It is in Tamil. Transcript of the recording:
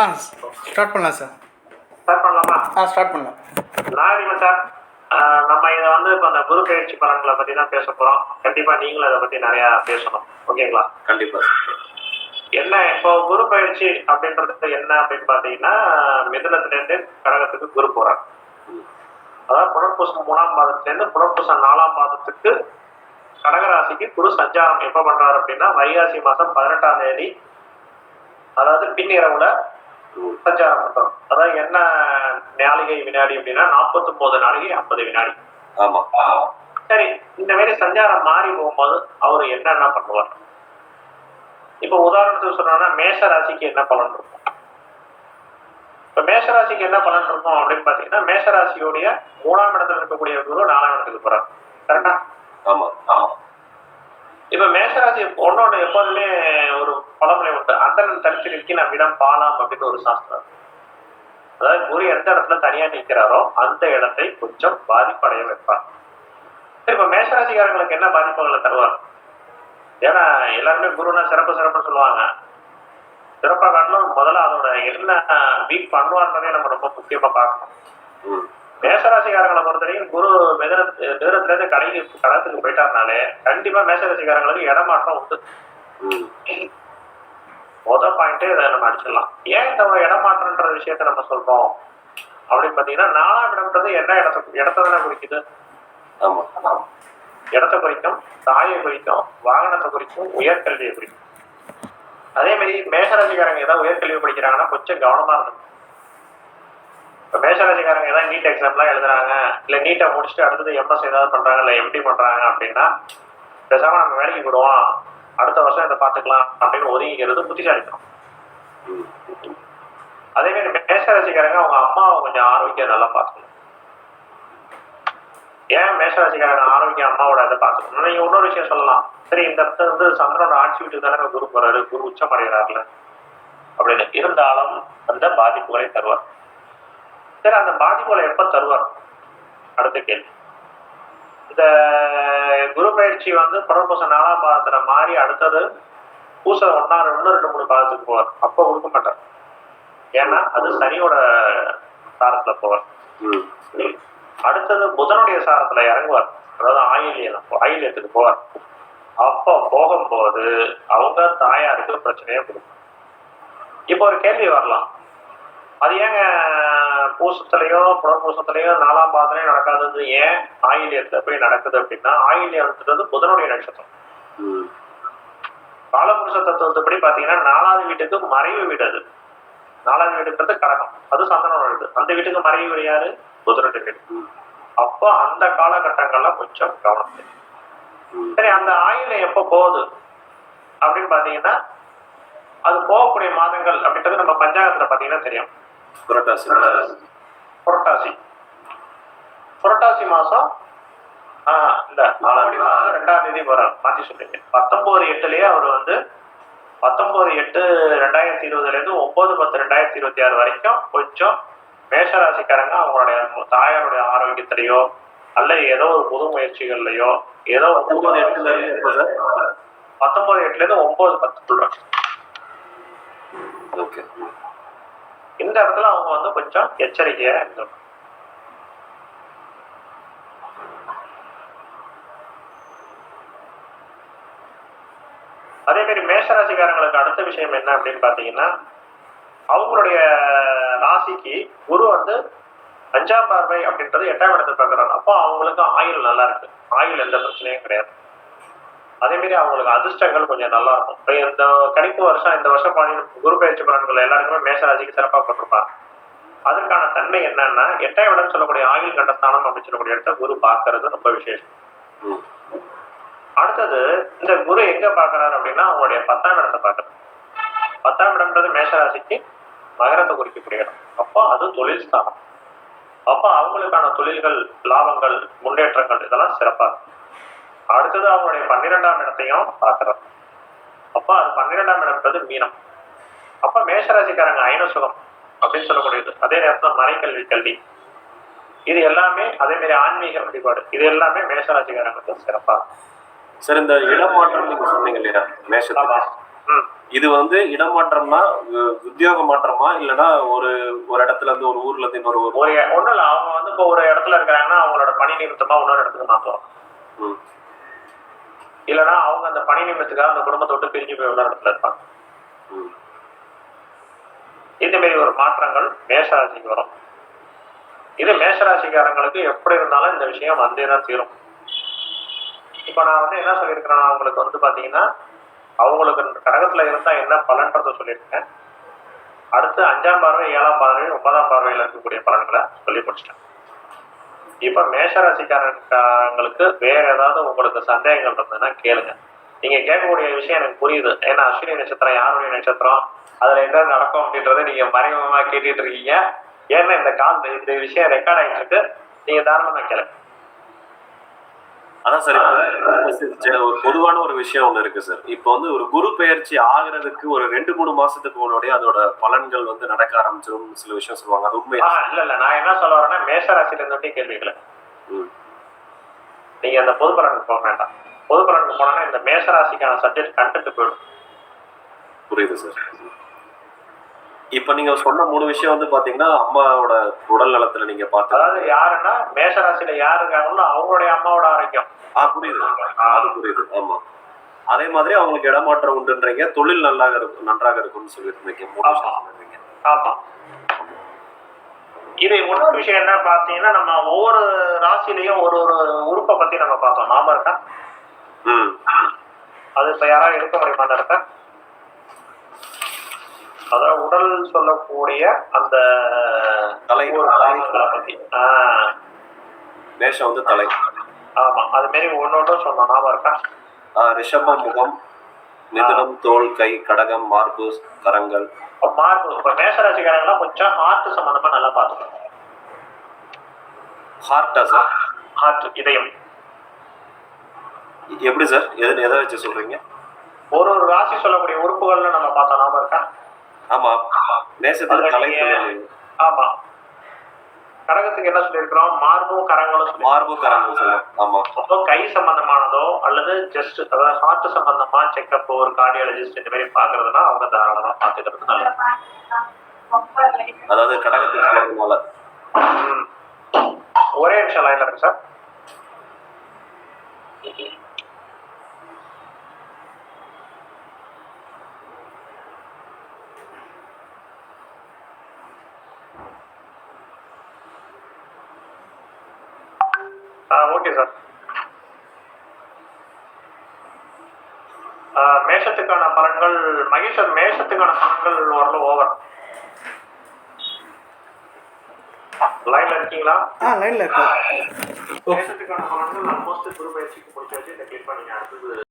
ஆ ஸ்டார்ட் பண்ணலாம் சார். ஸ்டார்ட் பண்ணலாமா? ஸ்டார்ட் பண்ணலாம். நாகரிகம் சார், நம்ம இதை வந்து இப்போ அந்த குரு பயிற்சி பலன்களை பற்றி தான் பேச போகிறோம். கண்டிப்பாக நீங்களும் அதை பற்றி நிறையா பேசணும். ஓகேங்களா? கண்டிப்பாக. என்ன இப்போ குரு பயிற்சி அப்படின்றது என்ன அப்படின்னு பார்த்தீங்கன்னா, மிதுனத்துலேருந்து கடகத்துக்கு குரு போகிறார். அதாவது புனர்பூசம் 3ஆம் பாதத்துலேருந்து புனர்பூசம் 4ஆம் பாதத்துக்கு கடகராசிக்கு குரு சஞ்சாரம் எப்போ பண்ணுறாரு அப்படின்னா, வைகாசி மாதம் 18ஆம் தேதி, அதாவது பின்னிரவுல சஞ்சாரம் பண்றோம். அதாவது என்ன நாளிகை வினாடி அப்படின்னா 49 நாளிகை 50 வினாடி. ஆமா. சரி, இந்த மாதிரி சஞ்சாரம் மாறி போகும்போது அவரு என்னென்ன பண்ணுவார்? இப்ப உதாரணத்துக்கு சொன்னோம்னா மேஷ ராசிக்கு என்ன பலன் இருக்கும்? இப்ப மேஷ ராசிக்கு என்ன பலன் இருக்கும் அப்படின்னு பாத்தீங்கன்னா, மேஷ ராசியோடைய 3ஆம் இடத்துல இருக்கக்கூடிய குரு 4ஆம் இடத்துக்கு போறாரு. கரெக்டா? ஆமா ஆமா. இப்ப மேஷராசி ஒன்னொன்னு எப்போதுமே ஒரு பழமொழி உண்டு, அந்தணன் தனித்து நிற்கி நம்மிடம் பாலாம் அப்படின்னு ஒரு சாஸ்திரம். அதாவது குரு எந்த இடத்துல தனியா நிற்கிறாரோ அந்த இடத்தை கொஞ்சம் பாதிப்படைய வைப்பார். இப்ப மேஷராசிக்காரங்களுக்கு என்ன பாதிப்புகளை தருவார்? ஏன்னா எல்லாருமே குருனா சிறப்பு சிறப்புன்னு சொல்லுவாங்க. சிறப்பா காட்டிலும் முதல்ல அதோட என்ன வீக் பண்ணுவார்ன்றதே நம்ம ரொம்ப முக்கியமா பார்க்கணும். மேஷராசிக்காரங்களை பொறுத்தவரைக்கும் குரு மிதுனத்துல இருந்து கடத்துக்கு போயிட்டாருனாலே கண்டிப்பா மேஷராசிக்காரங்களுக்கு இடமாற்றம் உண்டு. முதல் பாயிண்டே இதை நம்ம அடிச்சிடலாம். ஏன் இந்த இடமாற்றம்ன்ற விஷயத்த நம்ம சொல்றோம் அப்படின்னு பாத்தீங்கன்னா, 4ஆம் இடம்ன்றது என்ன இடத்தை குறிக்குது? இடத்தை குறிக்கும், தாயை குறிக்கும், வாகனத்தை குறிக்கும், உயர்கல்வியை குறிக்கும். அதே மாதிரி மேஷராசிக்காரங்க ஏதாவது உயர்கல்வி படிக்கிறாங்கன்னா கொஞ்சம் கவனமா இருக்கும். இப்போ மேஷராசிக்காரங்க ஏதாவது நீட் எக்ஸாம்லாம் எழுதுறாங்க, இல்லை நீட்டை முடிச்சுட்டு அடுத்தது எம்எஸ் ஏதாவது பண்றாங்க, இல்லை எம்டி பண்றாங்க அப்படின்னா பேசாம நம்ம வேலைக்கு போடுவோம், அடுத்த வருஷம் இதை பார்த்துக்கலாம் அப்படின்னு ஒதுங்கிக்கிறது புத்திசாலித்தனம். அதே மாதிரி மேஷராசிக்காரங்க அவங்க அம்மாவை கொஞ்சம் ஆரோக்கியம் நல்லா பார்த்துக்கணும். ஏன் மேஷராசிக்காரங்க ஆரோக்கியம் அம்மாவோட இதை பார்த்துக்கணும்? நீங்க இன்னொரு விஷயம் சொல்லலாம், சரி இந்த இடத்துல வந்து சந்திரனோட ஆட்சி வீட்டுக்கு தானே குரு போறாரு, குரு உச்சம் அடைகிறாருல அப்படின்னு. இருந்தாலும் அந்த பாதிப்புகளை தருவார். சரி, அந்த பாதிப்புகளை எப்ப தருவார்? அடுத்த கேள்வி. இந்த குரு பயிற்சி வந்து புனர்பூசம் 4ஆம் பாதத்துல மாறி அடுத்தது பூச 1, 2, 3 பாதத்துக்கு போவார். அப்ப கொடுக்க மாட்டார். ஏன்னா அது சனியோட சாரத்துல போவார். அடுத்தது புதனுடைய சாரத்துல இறங்குவார். அதாவது ஆயில்யத்துக்கு போவார். அப்ப போகும்போது அவங்க தாயாருக்கு பிரச்சனையே கொடுக்கும். இப்போ ஒரு கேள்வி வரலாம், அது ஏங்க பூசத்திலையோ புனர்பூசத்திலையோ 4ஆம் பாதத்திலையும் நடக்காதது, ஏன் ஆயில்யத்துல போய் நடக்குது அப்படின்னா, ஆயில்யம்ன்றது புதனுடைய நட்சத்திரம். காலபுருஷ தத்துவத்துப்படி பாத்தீங்கன்னா 4வது வீட்டுக்கு மறைவு வீடு. அது 4வது வீடுன்றது கடகம், அது சந்திரனோட வீடு. அந்த வீட்டுக்கு மறைவு வீடு யாரு? புதனுடைய வீடு. அப்போ அந்த காலகட்டங்கள்ல கொஞ்சம் கவனம். சரி, அந்த ஆயில்யம் எப்போ போகுது அப்படின்னு பாத்தீங்கன்னா, அது போகக்கூடிய மாதங்கள் அப்படின்றது நம்ம பஞ்சாங்கத்துல பாத்தீங்கன்னா தெரியும். புரட்டாசி மாசம் இந்த 2ஆம் தேதி போறாரு. மாத்தி சொல்றீங்க. 19/8 அவர் வந்து 19/8/2020 இருந்து 9/10/2026 வரைக்கும் கொஞ்சம் மேஷராசிக்காரங்க அவங்களுடைய தாயாருடைய ஆரோக்கியத்திலையோ அல்ல ஏதோ ஒரு புது முயற்சிகள்லையோ ஏதோ 19/8 இருந்து 9/10 சொல்றாங்க. இந்த இடத்துல அவங்க வந்து கொஞ்சம் எச்சரிக்கையா இருக்கணும். அதே மாதிரி மேஷராசிக்காரங்களுக்கு அடுத்த விஷயம் என்ன அப்படின்னு பாத்தீங்கன்னா, அவங்களுடைய ராசிக்கு குரு வந்து 5ஆம் பார்வை அப்படின்றது 8ஆம் இடத்தை பார்க்கறாங்க. அப்போ அவங்களுக்கு ஆயுள் நல்லா இருக்கு, ஆயுள் எந்த பிரச்சனையும் கிடையாது. அதே மாதிரி அவங்களுக்கு அதிர்ஷ்டங்கள் கொஞ்சம் நல்லா இருக்கும். இப்போ இந்த கணிப்பு வருஷம், இந்த வருஷம் குரு பயிற்சி பலன்கள் எல்லாருக்குமே மேஷராசிக்கு சிறப்பா போட்டிருப்பாங்க. அதற்கான தன்மை என்னன்னா, 8ஆம் இடம் சொல்லக்கூடிய ஆயுள் கண்டஸ்தானம் அப்படின்னு சொல்லக்கூடிய இடத்த குரு பார்க்கறது ரொம்ப விசேஷம். அடுத்தது இந்த குரு எங்க பாக்குறாரு அப்படின்னா, அவங்களுடைய 10ஆம் இடத்தை பார்க்கறது. 10ஆம் இடம்ன்றது மேஷராசிக்கு மகரத்தை குறிக்கக்கூடிய இடம். அப்போ அது தொழில் ஸ்தானம். அப்போ அவங்களுக்கான தொழில்கள், லாபங்கள், முன்னேற்றங்கள் இதெல்லாம் சிறப்பா இருக்கும். அடுத்தது அவங்களுடைய 12ஆம் இடத்தையும் பார்க்கிறார். அப்ப அது 12ஆம் இடம்ன்றது மீனம். அப்ப மேஷராசிக்காரங்க ஐன சுகம் அப்படின்னு சொல்லக்கூடியது. அதே நேரத்துல மறைக்கல்வி, கல்வி, இது எல்லாமே, அதே மாதிரி ஆன்மீக வழிபாடு, இது எல்லாமே மேஷராசிக்காரங்களுக்கு சிறப்பா இருக்கும். சார், இந்த இடமாற்றம் நீங்க சொன்னீங்க இல்லையா மேஷத்துல, இது வந்து இடமாற்றம்னா உத்தியோக மாற்றமா இல்லைன்னா ஒரு ஒரு இடத்துல இருந்து ஒரு ஊர்ல இருந்து இன்னொரு ஊர்? ஒன்றும் இல்லை, அவங்க வந்து இப்போ ஒரு இடத்துல இருக்கிறாங்கன்னா அவங்களோட பணி நிமித்தமா இன்னொரு இடத்துக்கு மாற்றுவாங்க. இல்லைன்னா அவங்க அந்த பணி நிமித்தத்துக்காக அந்த குடும்பத்தை விட்டு பிரிஞ்சு போய் இன்னொரு இடத்துல இருப்பாங்க. இந்த மாதிரி ஒரு மாற்றங்கள் மேஷராசிக்கு வரும். இது மேஷராசிக்காரங்களுக்கு எப்படி இருந்தாலும் இந்த விஷயம் வந்தே தான் தீரும். இப்ப நான் வந்து என்ன சொல்லியிருக்கிறேன்னா, அவங்களுக்கு வந்து பாத்தீங்கன்னா அவங்களுக்கு கடகத்துல இருந்தா என்ன பலன்றத சொல்லியிருக்கேன். அடுத்து 5ஆம் பார்வை, 7ஆம் பார்வை, 9ஆம் பார்வையில இருக்கக்கூடிய பலன்களை சொல்லி முடிச்சிட்டேன். இப்ப மேஷராசிக்காரங்களுக்கு வேற ஏதாவது உங்களுக்கு சந்தேகங்கள் இருந்ததுன்னா கேளுங்க. நீங்க கேட்கக்கூடிய விஷயம் எனக்கு புரியுது. ஏன்னா அஸ்வினி நட்சத்திரம் யாருடைய நட்சத்திரம், அதுல என்ன நடக்கும் அப்படின்றத நீங்க மறைமுகமா கேட்டுட்டு இருக்கீங்க. ஏன்னா இந்த விஷயம் ரெக்கார்ட் ஆயிட்டு இருக்கு. நீங்க தாராளமா கேளுங்க. அதான் சார், இப்போ ஒரு பொதுவான ஒரு விஷயம் ஒண்ணு இருக்கு சார். இப்போ வந்து ஒரு குரு பெயர்ச்சி ஆகுறதுக்கு ஒரு 2-3 மாசத்துக்கு முன்னாடியே அதோட பலன்கள் வந்து நடக்க ஆரம்பிச்சிடும் சில விஷயம் சொல்லுவாங்க. அது உண்மையா? இல்ல நான் என்ன சொல்ல வரேன்னா, மேஷ ராசியில இருந்தே கேள்விகளை நீங்க அந்த பொது பலனுக்கு போக வேண்டாம். பொது பலனுக்கு போனா இந்த மேஷ ராசிக்கான சப்ஜெக்ட் கண்டென்ட் போயிடும். புரியுது சார். இப்ப நீங்க சொன்ன 3 விஷயம் வந்து பாத்தீங்கன்னா அம்மாவோட உடல் நலத்துல நீங்க பார்த்து, அதாவது யாருன்னா மேஷராசியில யாரு இருக்காங்களோ அவங்களுடைய அம்மாவோட ஆரோக்கியம். புரியுது, அது புரியுது. ஆமா, அதே மாதிரி அவங்களுக்கு இடமாற்றம் உண்டுன்றீங்க, தொழில் நன்றாக இருக்கும்னு சொல்லியிருந்தீங்க. ஆமா. இது இன்னொரு விஷயம் என்ன பாத்தீங்கன்னா, நம்ம ஒவ்வொரு ராசிலையும் ஒரு ஒரு உறுப்பை பத்தி நம்ம பார்த்தோம். ஞாபகம் இருக்கா? அது இப்ப யாராவது இருக்க முடியுமா அந்த இடத்த? அதாவது உடல் சொல்லக்கூடிய அந்த தலை பத்தி. மேஷம் வந்து தலை. ஆமா, அது மாதிரி ஒன்னொன்றும் சொன்னோம். ஞாபகம் இருக்கா? ரிஷபம் முகம், மிதுனம் தோல், கை, கடகம் மார்பு, கரங்கள். மார்பு இப்ப மேஷராசிக்காரங்களாம் கொஞ்சம் ஹார்ட் சம்பந்தமா நல்லா பார்த்துக்கணும். ஹார்ட்டா சார்? ஹார்ட், இதயம். எப்படி சார், எதை வச்சு சொல்றீங்க? ஒரு ஒரு ராசி சொல்லக்கூடிய உறுப்புகள்ல நம்ம பார்த்தோம். ஞாபகம் இருக்கா? ஆமா, மேஷத்துக்கு தலை. ஆமா, கடகத்துக்கு என்ன சொல்லியிருக்கிறோம்? மார்பும் கரங்களும். மார்பு கரங்கள் சொல்லுவோம். ஆமா, அப்போ கை சம்பந்தமானதோ அல்லது ஜஸ்ட் அதாவது ஹார்ட் சம்பந்தமா செக்அப் ஒரு கார்டியாலஜிஸ்ட் இந்த மாதிரி பாக்குறதுன்னா அவங்க தாராளமா பாத்துக்கிறதுனால, அதாவது கடகத்துக்கு ஒரே நிமிஷம் லைன்ல இருக்கு சார். Okay sir. மேஷத்துக்கான பலன்கள் மேஷத்துக்கான பலன்கள் ஓரளவு ஓவர். லைன்ல இருக்கீங்களா? லைன்ல இருக்கேன். மேஷத்துக்கான பலன்கள் ஆல்மோஸ்ட் குரு பயிற்சிக்கு முடிச்சாச்சு. இதை கிளிக் பண்ணீங்க. அடுத்தது